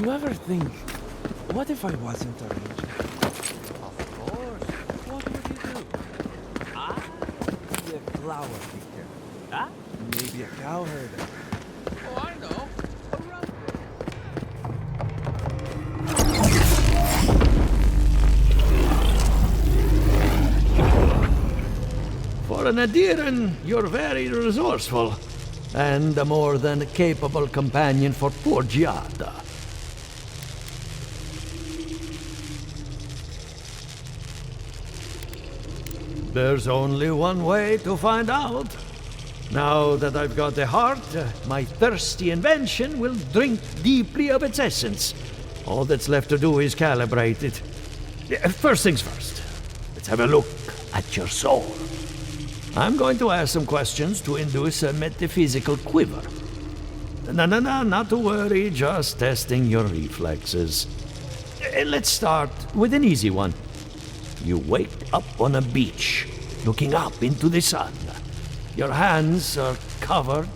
you ever think, what if I wasn't a ranger? Of course. What would you do? Be a flower picker. Huh? Maybe a cowherder. Oh, I know. A run. For an Adiran, you're very resourceful, and a more than capable companion for poor Giada. There's only one way to find out. Now that I've got a heart, my thirsty invention will drink deeply of its essence. All that's left to do is calibrate it. First things first, let's have a look at your soul. I'm going to ask some questions to induce a metaphysical quiver. No, not to worry, just testing your reflexes. Let's start with an easy one. You wake up on a beach, looking up into the sun. Your hands are covered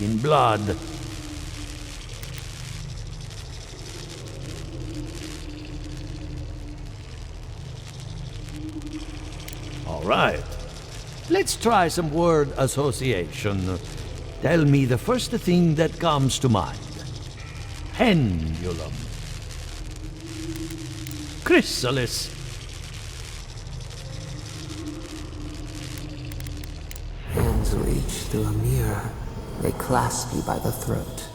in blood. All right. Let's try some word association. Tell me the first thing that comes to mind. Pendulum. Chrysalis. Hands reach through a mirror. They clasp you by the throat.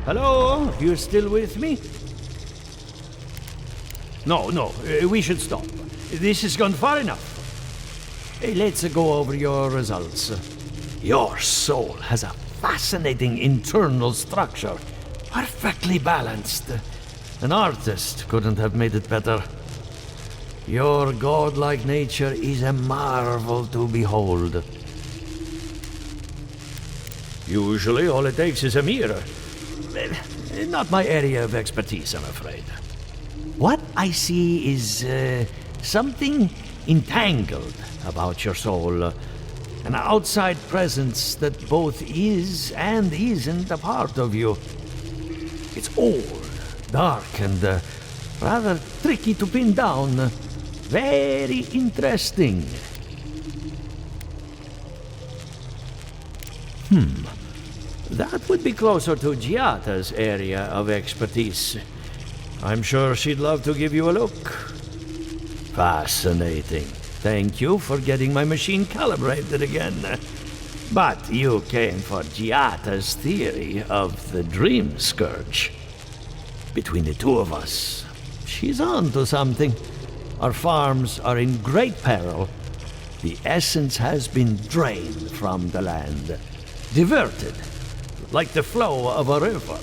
Hello? You still with me? No, we should stop. This has gone far enough. Let's go over your results. Your soul has a fascinating internal structure. Perfectly balanced. An artist couldn't have made it better. Your godlike nature is a marvel to behold. Usually all it takes is a mirror. Not my area of expertise, I'm afraid. What I see is something entangled about your soul. An outside presence that both is and isn't a part of you. It's old, dark, and rather tricky to pin down. Very interesting. That would be closer to Giata's area of expertise. I'm sure she'd love to give you a look. Fascinating. Thank you for getting my machine calibrated again. But you came for Giata's theory of the Dream Scourge. Between the two of us, she's on to something. Our farms are in great peril. The essence has been drained from the land. Diverted, like the flow of a river.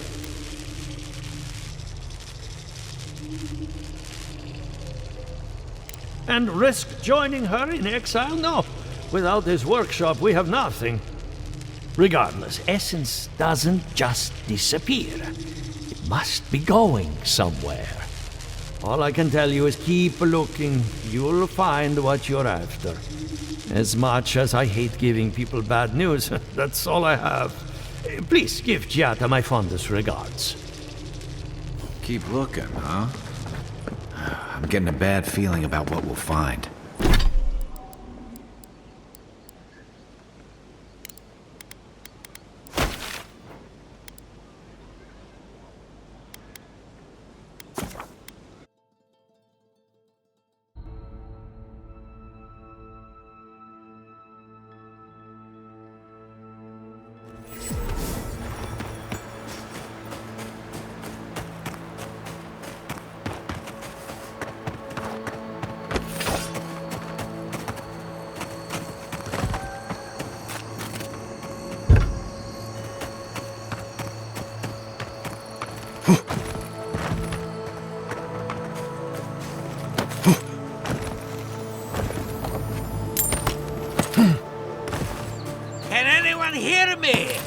And risk joining her in exile? No. Without this workshop, we have nothing. Regardless, essence doesn't just disappear. It must be going somewhere. All I can tell you is keep looking. You'll find what you're after. As much as I hate giving people bad news, that's all I have. Please give Giata my fondest regards. Keep looking, huh? I'm getting a bad feeling about what we'll find. Can anyone hear me?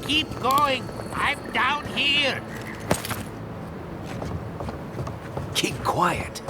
Keep going. I'm down here. Keep quiet.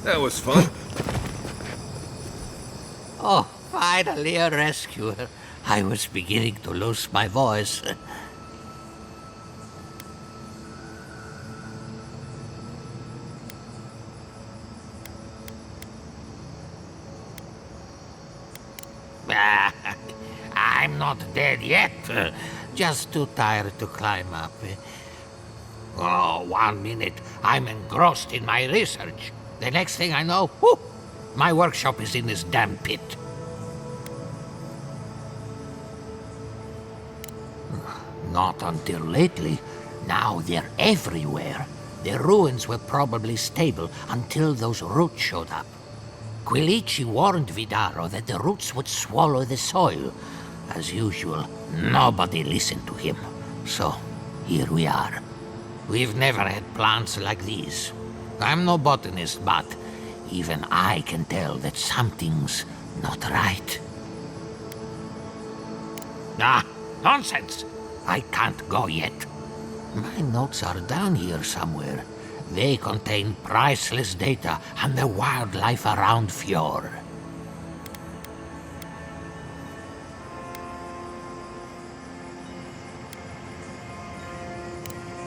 That was fun. Oh, finally a rescuer. I was beginning to lose my voice. I'm not dead yet. Just too tired to climb up. Oh, 1 minute. I'm engrossed in my research. The next thing I know, whoop, my workshop is in this damn pit. Not until lately. Now they're everywhere. The ruins were probably stable until those roots showed up. Quilici warned Vidaro that the roots would swallow the soil. As usual, nobody listened to him. So, here we are. We've never had plants like these. I'm no botanist, but even I can tell that something's not right. Ah, nonsense! I can't go yet. My notes are down here somewhere. They contain priceless data on the wildlife around Fjord.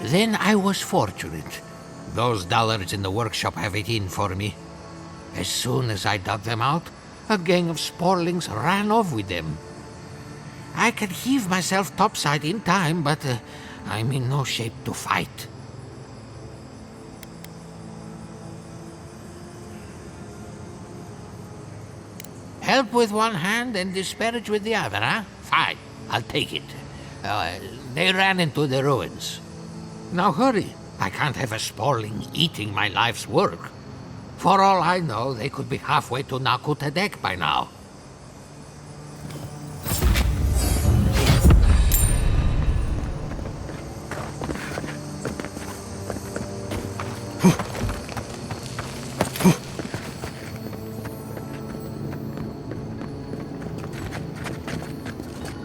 Then I was fortunate. Those dollars in the workshop have it in for me. As soon as I dug them out, a gang of sporlings ran off with them. I can heave myself topside in time, but I'm in no shape to fight. Help with one hand and disparage with the other, huh? Fine, I'll take it. They ran into the ruins. Now hurry. I can't have a sporling eating my life's work. For all I know, they could be halfway to Nakutadek by now.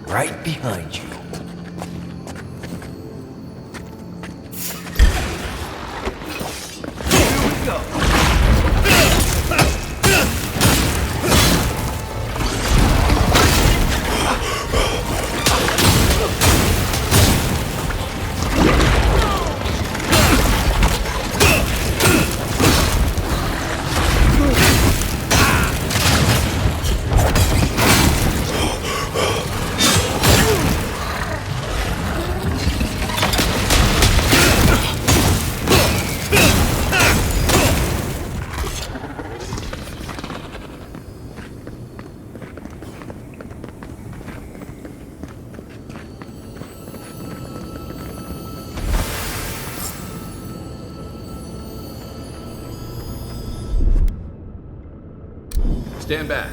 Right behind you. Stand back.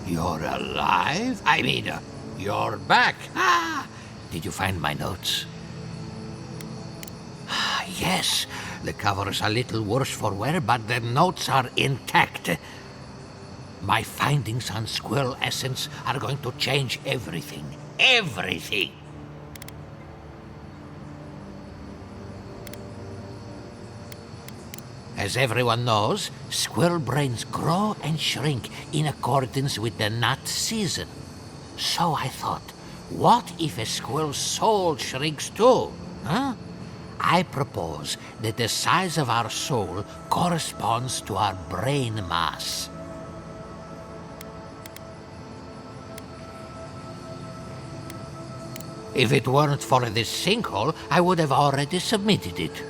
You're alive? I mean, you're back. Ah! Did you find my notes? Ah, yes. The cover's a little worse for wear, but the notes are intact. My findings on squirrel essence are going to change everything. Everything! As everyone knows, squirrel brains grow and shrink in accordance with the nut season. So I thought, what if a squirrel's soul shrinks too? Huh? I propose that the size of our soul corresponds to our brain mass. If it weren't for this sinkhole, I would have already submitted it.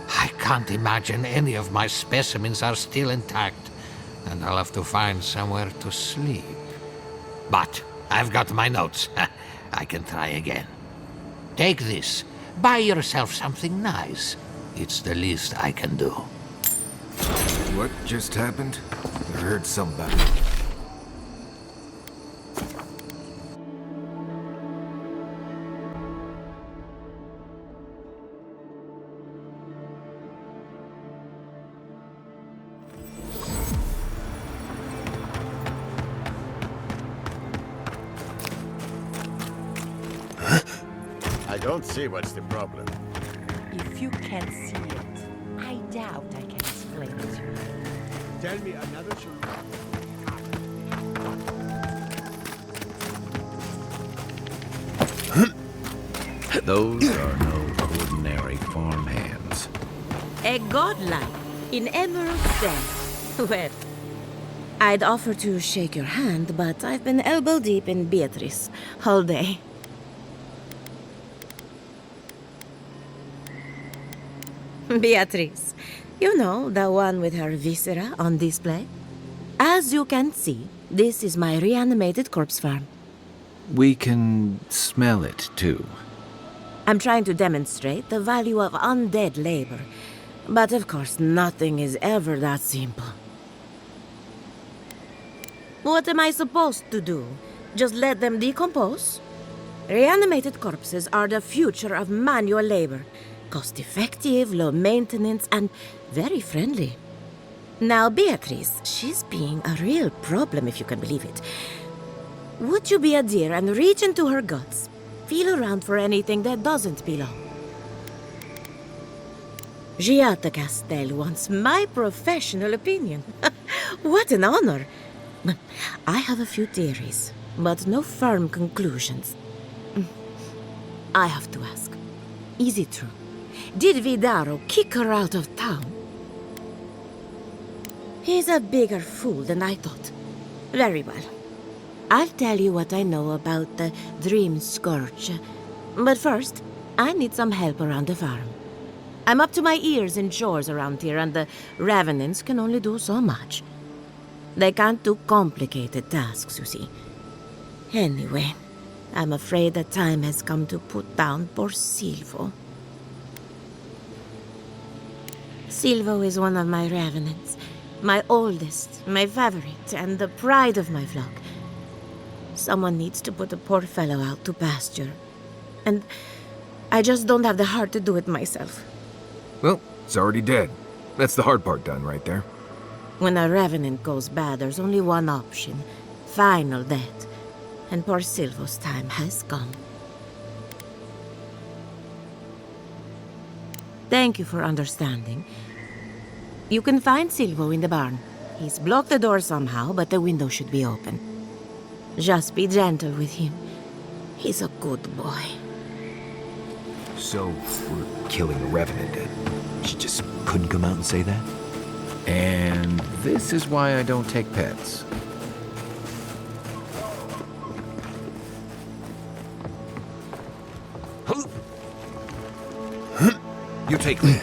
I can't imagine any of my specimens are still intact, and I'll have to find somewhere to sleep. But I've got my notes. I can try again. Take this. Buy yourself something nice. It's the least I can do. What just happened? I heard somebody. I don't see what's the problem. If you can't see it, I doubt I can explain it to you. Tell me another solution. Those are no ordinary farmhands. A godlike in emerald den. Well, I'd offer to shake your hand, but I've been elbow deep in Beatrice all day. Beatrice, you know, the one with her viscera on display? As you can see, this is my reanimated corpse farm. We can smell it, too. I'm trying to demonstrate the value of undead labor. But of course, nothing is ever that simple. What am I supposed to do? Just let them decompose? Reanimated corpses are the future of manual labor. Cost-effective, low maintenance, and very friendly. Now, Beatrice, she's being a real problem, if you can believe it. Would you be a dear and reach into her guts? Feel around for anything that doesn't belong. Giata Castel wants my professional opinion. What an honor! I have a few theories, but no firm conclusions. I have to ask, is it true? Did Vidaro kick her out of town? He's a bigger fool than I thought. Very well. I'll tell you what I know about the Dream Scourge. But first, I need some help around the farm. I'm up to my ears in chores around here, and the Revenants can only do so much. They can't do complicated tasks, you see. Anyway, I'm afraid the time has come to put down poor Silvo. Silvo is one of my Revenants. My oldest, my favorite, and the pride of my flock. Someone needs to put the poor fellow out to pasture. And I just don't have the heart to do it myself. Well, it's already dead. That's the hard part done right there. When a Revenant goes bad, there's only one option. Final death. And poor Silvo's time has come. Thank you for understanding. You can find Silvo in the barn. He's blocked the door somehow, but the window should be open. Just be gentle with him. He's a good boy. So, we're killing a Revenant and she just couldn't come out and say that? And this is why I don't take pets. You take lead.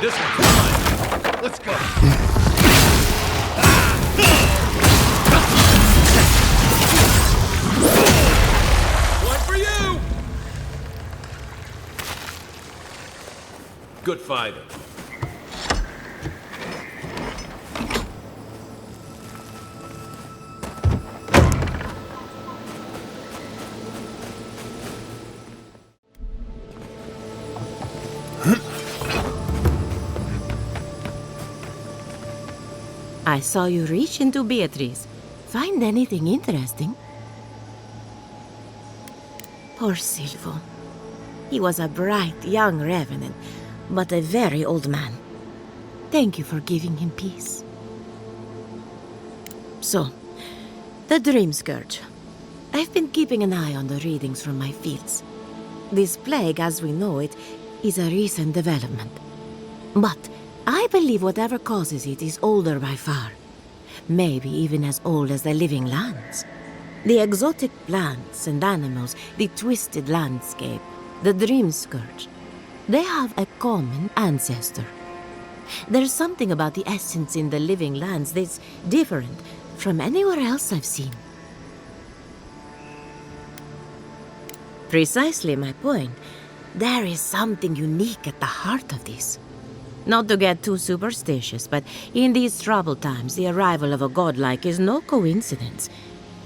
This one's mine. Let's go. One for you. Good fighter. I saw you reach into Beatrice. Find anything interesting? Poor Silvo. He was a bright young Revenant, but a very old man. Thank you for giving him peace. So, the Dream Scourge. I've been keeping an eye on the readings from my fields. This plague, as we know it, is a recent development. But I believe whatever causes it is older by far. Maybe even as old as the living lands. The exotic plants and animals, the twisted landscape, the Dream Scourge. They have a common ancestor. There's something about the essence in the living lands that's different from anywhere else I've seen. Precisely my point. There is something unique at the heart of this. Not to get too superstitious, but in these troubled times, the arrival of a godlike is no coincidence.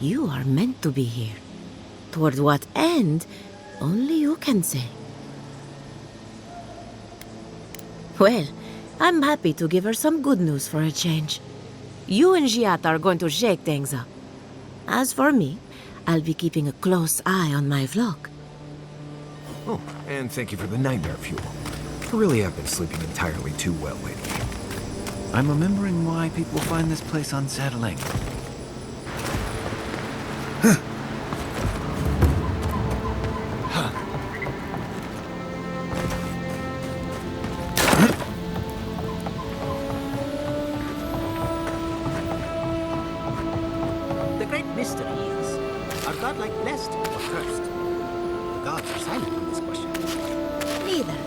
You are meant to be here. Toward what end, only you can say. Well, I'm happy to give her some good news for a change. You and Giat are going to shake things up. As for me, I'll be keeping a close eye on my flock. Oh, and thank you for the nightmare fuel. I really have been sleeping entirely too well lately. I'm remembering why people find this place unsettling. The great mystery is, are godlike blessed or cursed? The gods are silent on this question. Neither.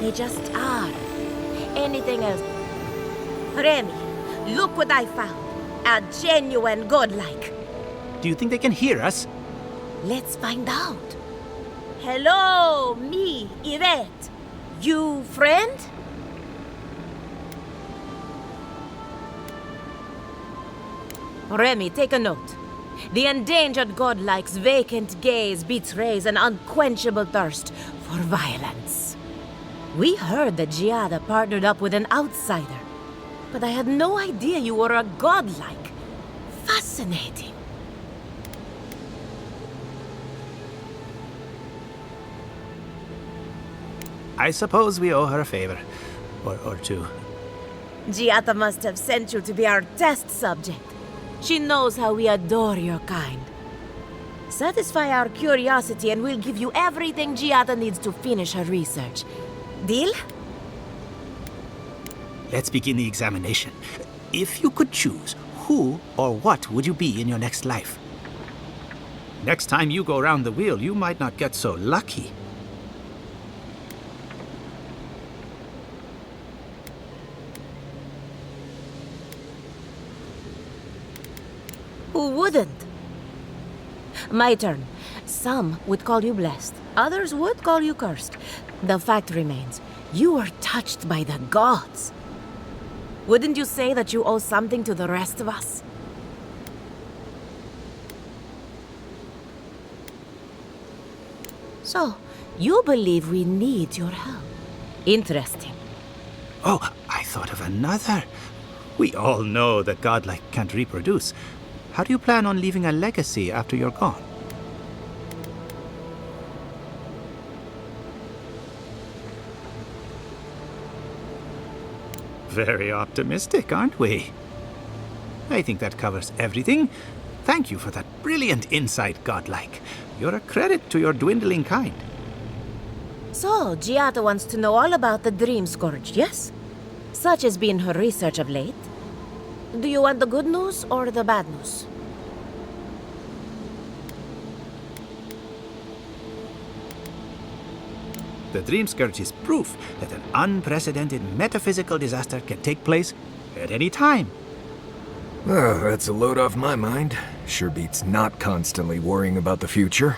They just are. Anything else? Remy, look what I found. A genuine godlike. Do you think they can hear us? Let's find out. Hello, me, Yvette. You friend? Remy, take a note. The endangered godlike's vacant gaze betrays an unquenchable thirst for violence. We heard that Giada partnered up with an outsider, but I had no idea you were a godlike. Fascinating. I suppose we owe her a favor. Or two. Giada must have sent you to be our test subject. She knows how we adore your kind. Satisfy our curiosity and we'll give you everything Giada needs to finish her research. Deal? Let's begin the examination. If you could choose, who or what would you be in your next life? Next time you go around the wheel, you might not get so lucky. Who wouldn't? My turn. Some would call you blessed. Others would call you cursed. The fact remains, you were touched by the gods. Wouldn't you say that you owe something to the rest of us? So, you believe we need your help. Interesting. Oh, I thought of another. We all know that godlike can't reproduce. How do you plan on leaving a legacy after you're gone? Very optimistic, aren't we? I think that covers everything. Thank you for that brilliant insight, godlike. You're a credit to your dwindling kind. So, Giada wants to know all about the Dream Scourge, yes? Such has been her research of late. Do you want the good news or the bad news? The Dream Scourge is proof that an unprecedented metaphysical disaster can take place at any time. Oh, that's a load off my mind. Sure beats not constantly worrying about the future.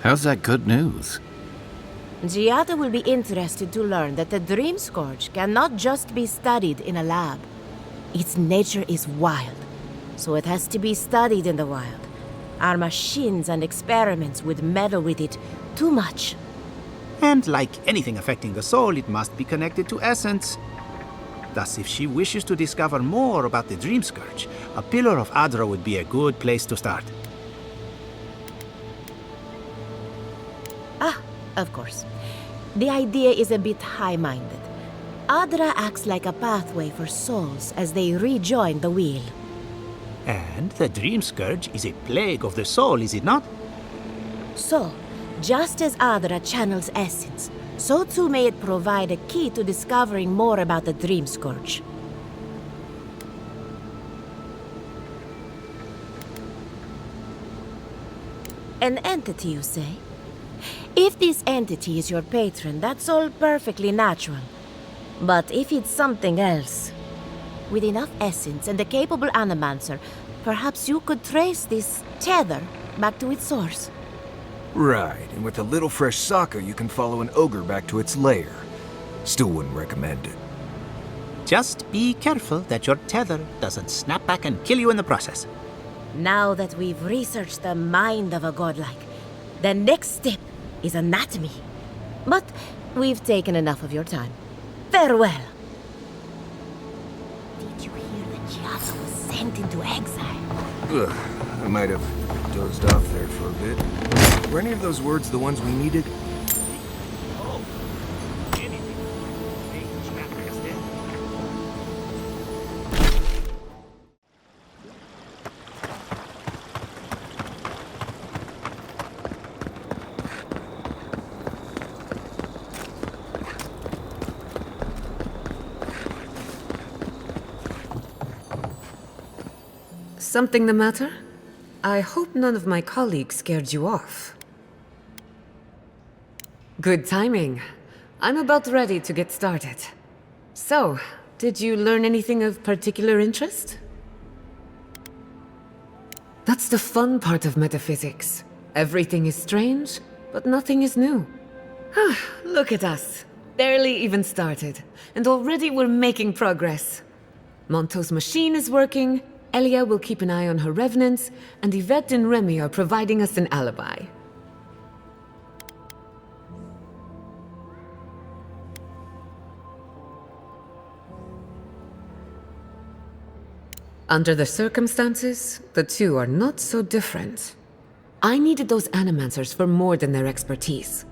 How's that good news? Giada will be interested to learn that the Dream Scourge cannot just be studied in a lab. Its nature is wild, so it has to be studied in the wild. Our machines and experiments would meddle with it too much. And like anything affecting the soul, it must be connected to essence. Thus, if she wishes to discover more about the Dream Scourge, a Pillar of Adra would be a good place to start. Ah, of course. The idea is a bit high-minded. Adra acts like a pathway for souls as they rejoin the wheel. And the Dream Scourge is a plague of the soul, is it not? So, just as Adra channels essence, so too may it provide a key to discovering more about the Dream Scourge. An entity, you say? If this entity is your patron, that's all perfectly natural. But if it's something else, with enough essence and a capable animancer, perhaps you could trace this tether back to its source. Right, and with a little fresh sake, you can follow an ogre back to its lair. Still wouldn't recommend it. Just be careful that your tether doesn't snap back and kill you in the process. Now that we've researched the mind of a godlike, the next step is anatomy. But we've taken enough of your time. Farewell. Did you hear that Giada was sent into exile? Ugh, I might have dozed off there for a bit. Were any of those words the ones we needed? Something the matter? I hope none of my colleagues scared you off. Good timing. I'm about ready to get started. So, did you learn anything of particular interest? That's the fun part of metaphysics. Everything is strange, but nothing is new. Look at us. Barely even started, and already we're making progress. Monto's machine is working, Elia will keep an eye on her revenants, and Yvette and Remy are providing us an alibi. Under the circumstances, the two are not so different. I needed those animancers for more than their expertise.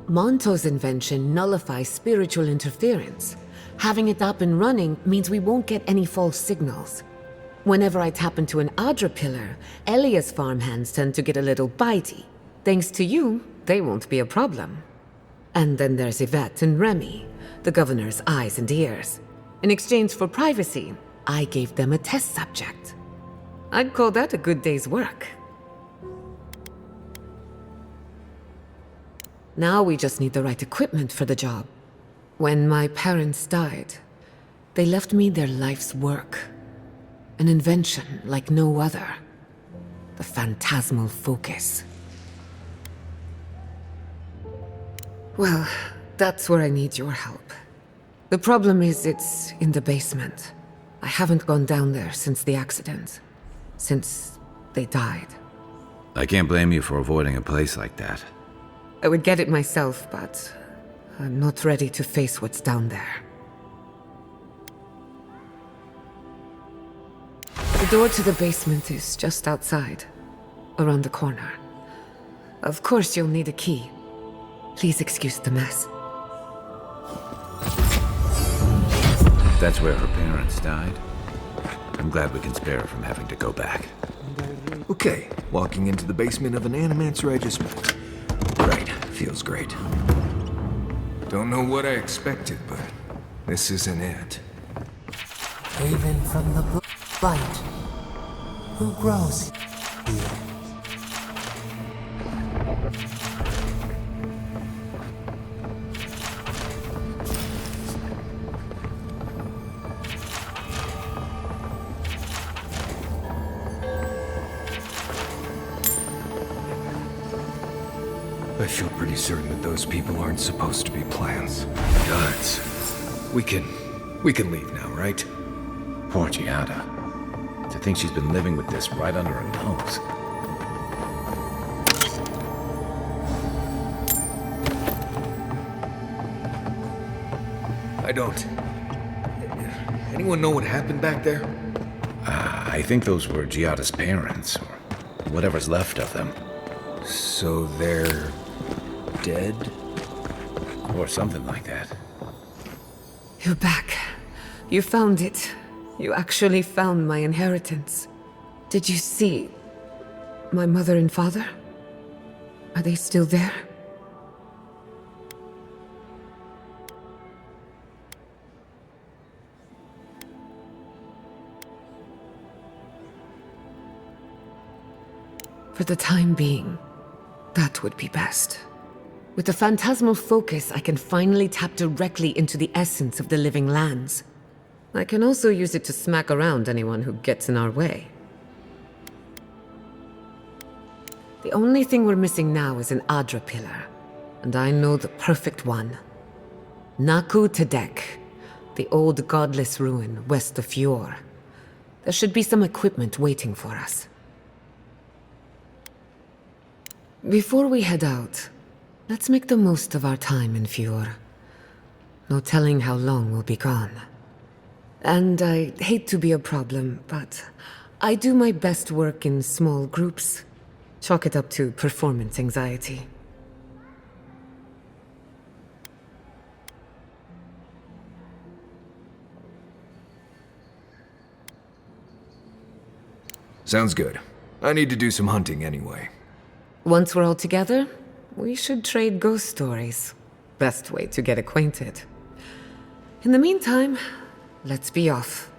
Monto's invention nullifies spiritual interference. Having it up and running means we won't get any false signals. Whenever I tap into an Adra pillar, Elia's farmhands tend to get a little bitey. Thanks to you, they won't be a problem. And then there's Yvette and Remy, the governor's eyes and ears. In exchange for privacy, I gave them a test subject. I'd call that a good day's work. Now we just need the right equipment for the job. When my parents died, they left me their life's work. An invention like no other. The phantasmal focus. Well, that's where I need your help. The problem is it's in the basement. I haven't gone down there since the accident. Since they died. I can't blame you for avoiding a place like that. I would get it myself, but I'm not ready to face what's down there. The door to the basement is just outside, around the corner. Of course you'll need a key. Please excuse the mess. That's where her parents died. I'm glad we can spare her from having to go back. Okay, walking into the basement of an Animancer I just met. Right, feels great. Don't know what I expected, but this isn't it. Haven from the light. Who grows here? I feel pretty certain that those people aren't supposed to be plants. Guys, we can leave now, right? Poor Giada. To think she's been living with this right under her nose. I don't... Anyone know what happened back there? I think those were Giada's parents, or whatever's left of them. So they're... dead? Or something like that. You're back. You found it. You actually found my inheritance. Did you see my mother and father? Are they still there? For the time being, that would be best. With the phantasmal focus, I can finally tap directly into the essence of the living lands. I can also use it to smack around anyone who gets in our way. The only thing we're missing now is an Adra pillar, and I know the perfect one. Naku Tedek, the old godless ruin west of Fjord. There should be some equipment waiting for us. Before we head out, let's make the most of our time in Fjord. No telling how long we'll be gone. And I hate to be a problem, but I do my best work in small groups. Chalk it up to performance anxiety. Sounds good. I need to do some hunting anyway. Once we're all together, we should trade ghost stories. Best way to get acquainted. In the meantime, let's be off.